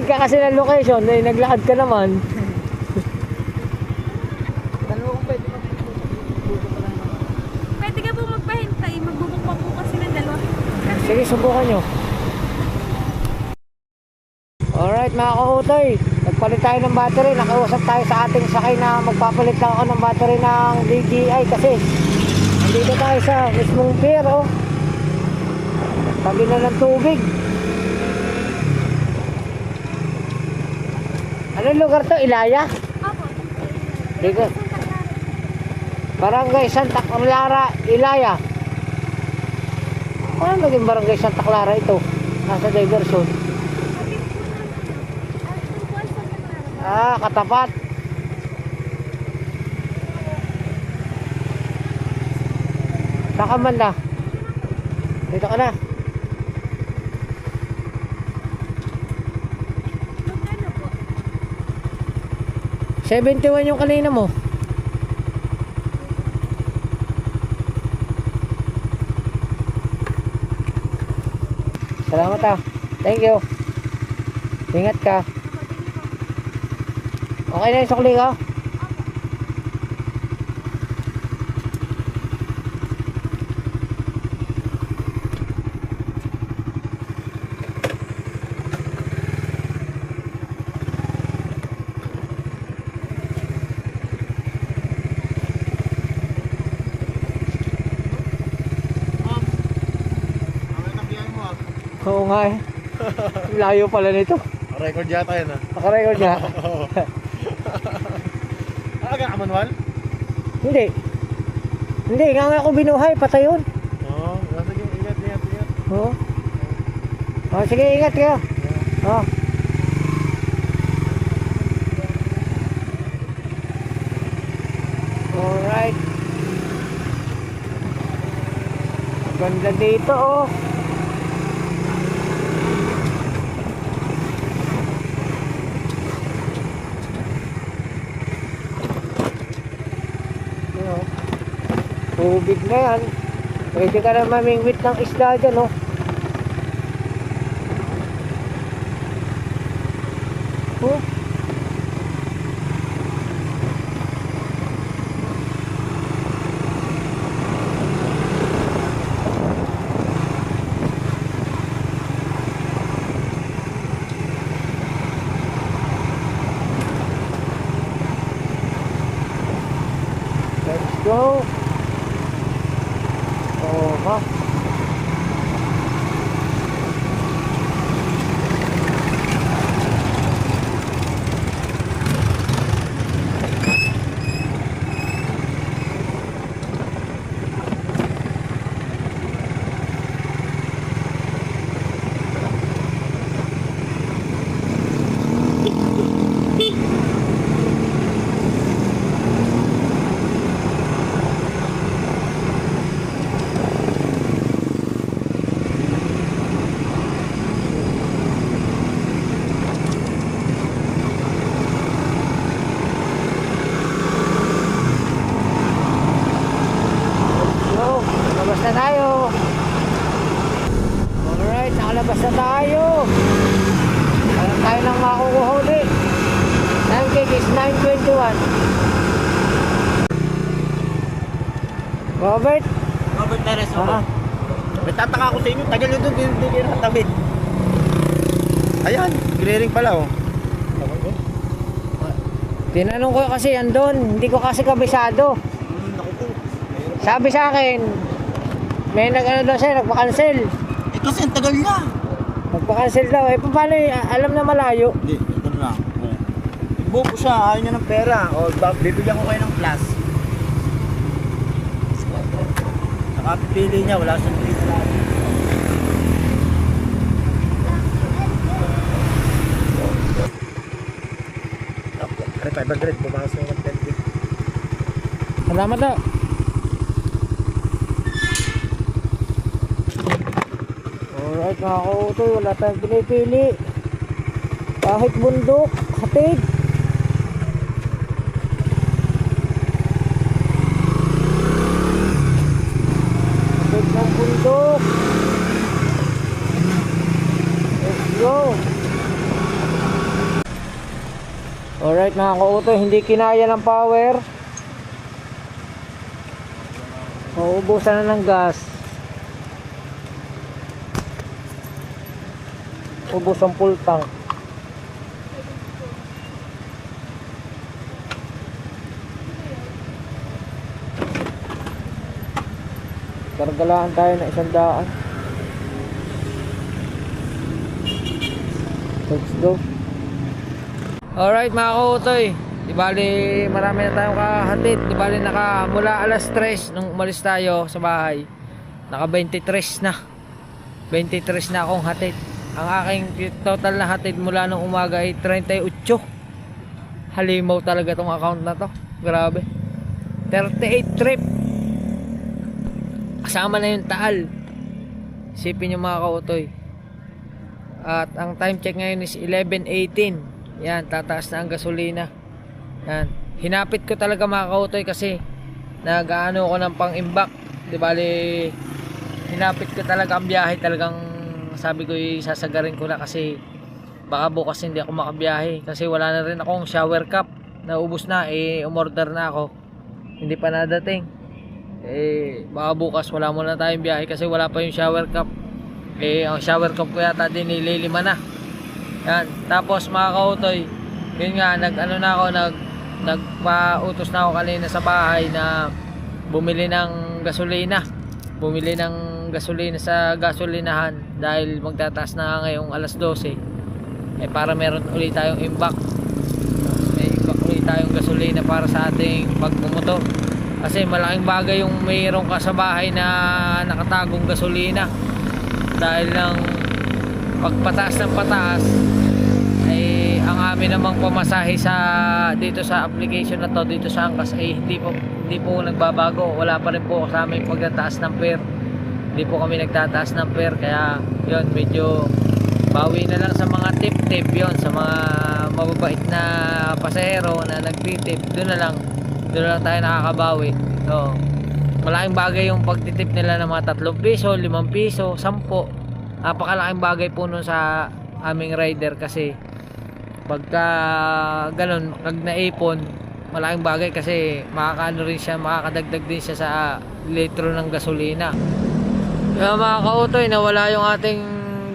Speaker 4: ka kasi ng location, eh, naglakad ka naman.
Speaker 3: Pwede ka po magpahintay. Magbubuk pa po kasi ng dalawa.
Speaker 4: Sige, subukan nyo. Alright mga kahutoy, nagpalit tayo ng battery. Nakiusap tayo sa ating sakay na magpapalit lang ako ng battery ng DJI kasi nandito tayo sa mismong pier, oh. Tabi na ng tubig. Anong lugar to? Ilaya?
Speaker 3: Opo.
Speaker 4: Dito. Barangay Santa Clara, Ilaya. Ano naging Barangay Santa Clara ito? Nasa diversion. Ah, katapat. Saka man na. Dito ka na.
Speaker 3: Magkano po?
Speaker 4: 71 yung kanina mo. Salamat ah. Thank you. Ingat ka. Okay na yung sukli ko? Oo nga eh. Layo pala nito.
Speaker 5: Record yata yan ah.
Speaker 4: Nakarecord niya.
Speaker 5: Aga ka manual?
Speaker 4: Hindi. Hindi, nga ako binuhay. Patay yun.
Speaker 5: Oo. Sige, ingat.
Speaker 4: Oo. Oh, sige, ingat kayo. Oh. Alright. Ganda dito oh. Tubig na yan. Pwede ka na mamingwit ng isda dyan, oh. Oh. Let's go. Oh, ha? 9:21. Robert?
Speaker 6: Robert Teres,
Speaker 4: Ah,
Speaker 6: Nagtataka ako sa inyo, tagal nyo doon, hindi kayo nakatawid. Ayan, gre-ring pala oh.
Speaker 4: tinanong ko kasi andun, hindi ko kasi kabisado.
Speaker 6: Naku po.
Speaker 4: Sabi sa akin, may nag-ano daw siya, nagpa-cancel.
Speaker 6: Eh kasi ang tagal niya.
Speaker 4: Nagpa-cancel daw. Eh, paano alam na malayo?
Speaker 6: Hindi, ito na lang. Buko siya, ayaw niya ng pera. O, bibigyan ko kayo ng plus. Saka pipili niya, wala siyang pili na.
Speaker 5: Ay, 500, bumakas ng 120.
Speaker 4: Salamat daw. Alright mga kautoy, wala tayong pinipili. Kahit bundok, hatid. Hatid ng bundok. Let's go. Alright mga kautoy, hindi kinaya ng power. Mauubusan na ng gas. Ubus ang full tank. Kargalaan tayo na 100. Let's go. Alright mga kautoy, di bali marami na tayong kahatid. Di bali mula alas 3 nung umalis tayo sa bahay, naka 23 na 23 na akong hatid. Ang aking total na hatid mula nung umaga ay 38. Halimaw talaga tong account na to, grabe. 38 trip, kasama na yung Taal. Isipin nyo mga kautoy. At ang time check ngayon is 11:18. Yan, tataas na ang gasolina. Yan, hinapit ko talaga mga kautoy kasi nag-ano ko ng pang-imbak. Di bali, hinapit ko talaga ang biyahe. Talagang sabi ko sasagarin ko na kasi baka bukas hindi ako makabiyahe. Kasi wala na rin akong shower cup. Naubos na, umorder na ako. Hindi pa nadating. Baka bukas wala muna tayong biyahe kasi wala pa yung shower cup. Ang shower cup ko yata din nililima na. Yan. Tapos mga kautoy, yun nga, nagpautos na ako kanina sa bahay na bumili ng gasolina. Bumili ng gasolina sa gasolinahan dahil magtataas na ngayong alas 12. Para meron ulit tayong imbak. May imbak ulit tayong gasolina para sa ating pagmumotor. Kasi malaking bagay yung mayroon ka sa bahay na nakatagong gasolina. Dahil lang pagpataas ng pataas ay ang amin namang pamasahe dito sa application na to, dito sa Angkas ay hindi po nagbabago. Wala pa rin po sa amin pagtataas ng fare. Hindi po kami nagtataas ng fare, kaya yun, medyo bawi na lang sa mga tip-tip yun, sa mga mababait na pasahero na nagtitip. Doon na lang tayo nakakabawi. So, malaking bagay yung pagtitip nila ng mga 3 piso, 5 piso, 10. Napakalaking bagay po nun sa aming rider kasi pagka ganun, pag naipon, malaking bagay kasi makakaano rin siya, makakadagdag din siya sa litro ng gasolina. Kaya mga kautoy, nawala yung ating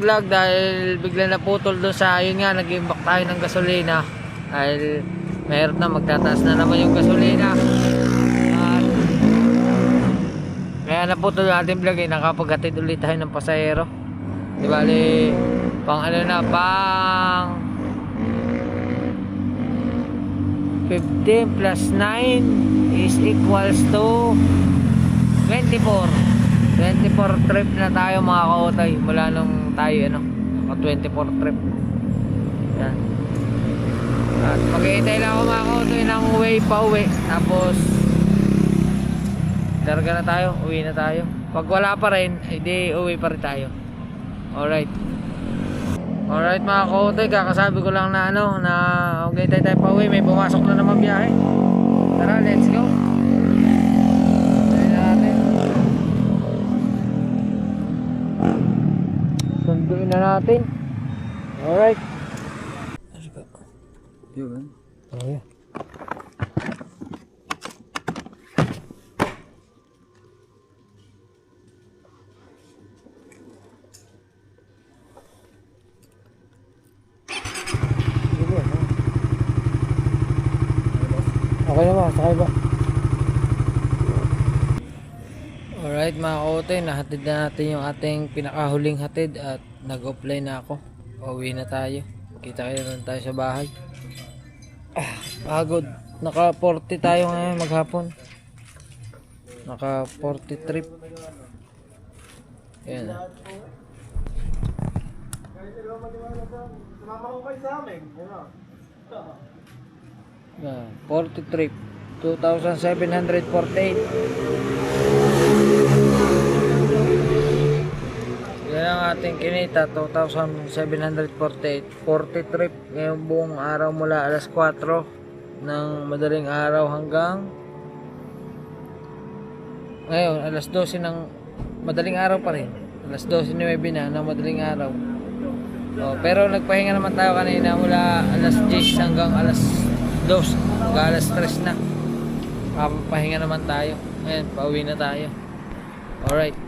Speaker 4: vlog dahil bigla naputol doon sa, yun nga, nag-imbak tayo ng gasolina dahil mayroon na, magtataas na naman yung gasolina. At kaya naputol yung ating vlog, nakapaghatid ulit tayo ng pasahero. Di bali, pang 15 plus 9 is equals to 24 trip na tayo mga kautoy mula nung tayo 24 trip. Yan. At mag-iintay lang ako mga kautoy ng way pa uwi, tapos darga na tayo, uwi na tayo. Pag wala pa rin, edi uwi pa rin tayo. Alright mga kautoy, kakasabi ko lang na na mag-iintay tayo pa uwi, may pumasok na naman biyahe. Tara, let's go. Sunduin na natin. Alright.
Speaker 6: Yun.
Speaker 4: Oh, yeah. Okay na ba? Sakay ba?
Speaker 1: Alright mga kaotoy, nahatid na natin yung ating pinakahuling hatid at nag-offline na ako. Pauwi na tayo. Kita kayo naman tayo sa bahay. Pagod. Naka 40 tayo ngayon maghapon. Naka 40 trip. Yan.
Speaker 5: Sumama ko kayo sa amin.
Speaker 1: Yan. 40 trip. 2,748. Yan ang ating kinita, 2,748. 40 trip ngayong buong araw mula alas 4 ng madaling araw hanggang ngayon alas 12 ng madaling araw pa rin. Alas 12:09 na ng madaling araw. Pero nagpahinga naman tayo kanina mula alas 10 hanggang alas 2 hanggang alas 3 na. Papahinga naman tayo. Ngayon, pauwi na tayo. Alright.